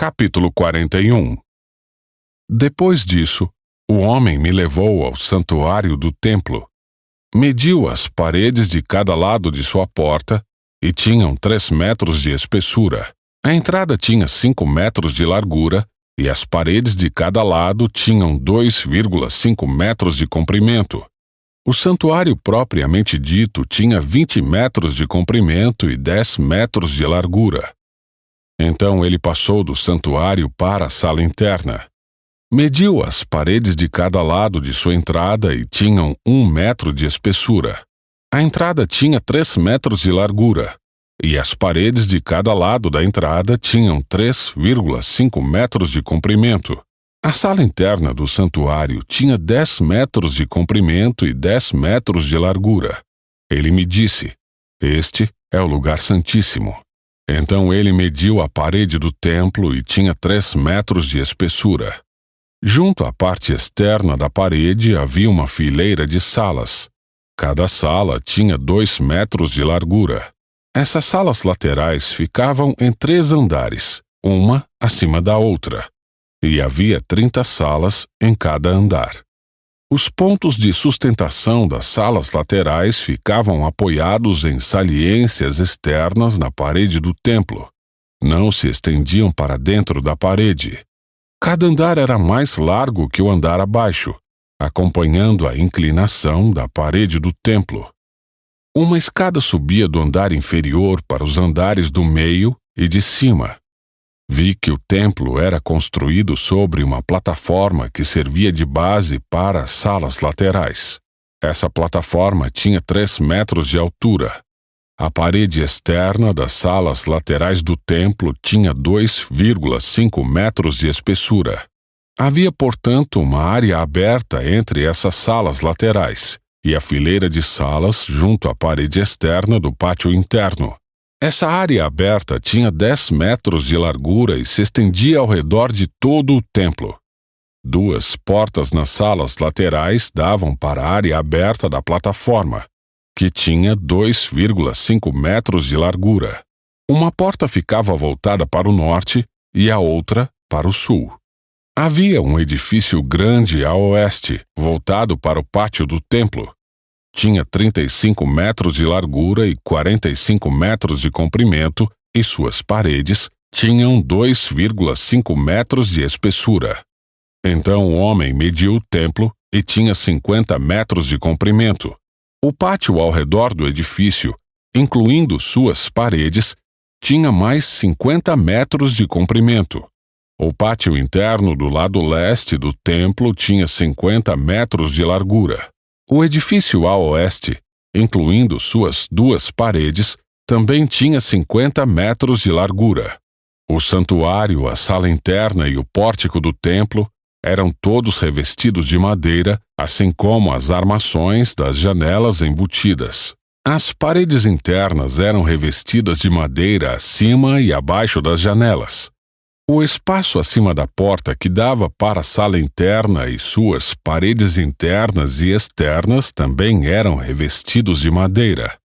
Capítulo 41. Depois disso, o homem me levou ao santuário do templo. Mediu as paredes de cada lado de sua porta e tinham 3 metros de espessura. A entrada tinha 5 metros de largura e as paredes de cada lado tinham 2,5 metros de comprimento. O santuário propriamente dito tinha 20 metros de comprimento e 10 metros de largura. Então ele passou do santuário para a sala interna. Mediu as paredes de cada lado de sua entrada e tinham 1 metro de espessura. A entrada tinha 3 metros de largura, e as paredes de cada lado da entrada tinham 3,5 metros de comprimento. A sala interna do santuário tinha 10 metros de comprimento e 10 metros de largura. Ele me disse: "Este é o lugar santíssimo." Então ele mediu a parede do templo e tinha 3 metros de espessura. Junto à parte externa da parede havia uma fileira de salas. Cada sala tinha 2 metros de largura. Essas salas laterais ficavam em 3 andares, uma acima da outra, e havia 30 salas em cada andar. Os pontos de sustentação das salas laterais ficavam apoiados em saliências externas na parede do templo. Não se estendiam para dentro da parede. Cada andar era mais largo que o andar abaixo, acompanhando a inclinação da parede do templo. Uma escada subia do andar inferior para os andares do meio e de cima. Vi que o templo era construído sobre uma plataforma que servia de base para as salas laterais. Essa plataforma tinha 3 metros de altura. A parede externa das salas laterais do templo tinha 2,5 metros de espessura. Havia, portanto, uma área aberta entre essas salas laterais e a fileira de salas junto à parede externa do pátio interno. Essa área aberta tinha 10 metros de largura e se estendia ao redor de todo o templo. 2 portas nas salas laterais davam para a área aberta da plataforma, que tinha 2,5 metros de largura. Uma porta ficava voltada para o norte e a outra para o sul. Havia um edifício grande a oeste, voltado para o pátio do templo. Tinha 35 metros de largura e 45 metros de comprimento, e suas paredes tinham 2,5 metros de espessura. Então o homem mediu o templo e tinha 50 metros de comprimento. O pátio ao redor do edifício, incluindo suas paredes, tinha mais 50 metros de comprimento. O pátio interno do lado leste do templo tinha 50 metros de largura. O edifício a oeste, incluindo suas 2 paredes, também tinha 50 metros de largura. O santuário, a sala interna e o pórtico do templo eram todos revestidos de madeira, assim como as armações das janelas embutidas. As paredes internas eram revestidas de madeira acima e abaixo das janelas. O espaço acima da porta que dava para a sala interna e suas paredes internas e externas também eram revestidos de madeira.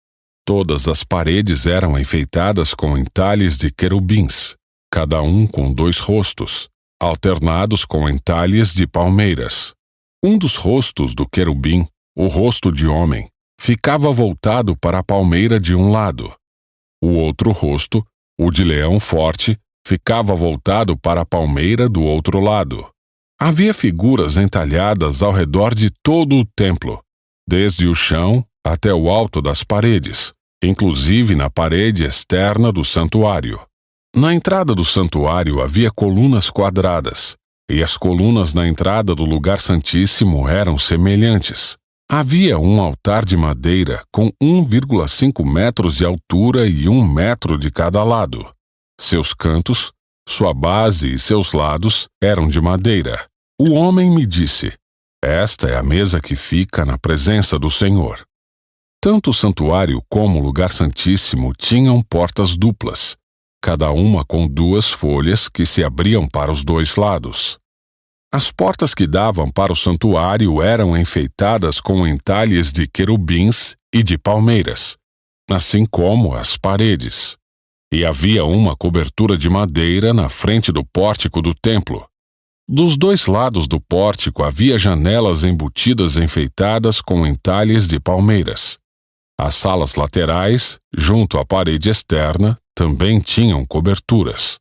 Todas as paredes eram enfeitadas com entalhes de querubins, cada um com 2 rostos, alternados com entalhes de palmeiras. Um dos rostos do querubim, o rosto de homem, ficava voltado para a palmeira de um lado. O outro rosto, o de leão forte, ficava voltado para a palmeira do outro lado. Havia figuras entalhadas ao redor de todo o templo, desde o chão até o alto das paredes, inclusive na parede externa do santuário. Na entrada do santuário havia colunas quadradas, e as colunas na entrada do lugar santíssimo eram semelhantes. Havia um altar de madeira com 1,5 metros de altura e 1 metro de cada lado. Seus cantos, sua base e seus lados eram de madeira. O homem me disse: "Esta é a mesa que fica na presença do Senhor." Tanto o santuário como o lugar santíssimo tinham portas duplas, cada uma com 2 folhas que se abriam para os 2 lados. As portas que davam para o santuário eram enfeitadas com entalhes de querubins e de palmeiras, assim como as paredes. e havia uma cobertura de madeira na frente do pórtico do templo. Dos dois lados do pórtico havia janelas embutidas enfeitadas com entalhes de palmeiras. As salas laterais, junto à parede externa, também tinham coberturas.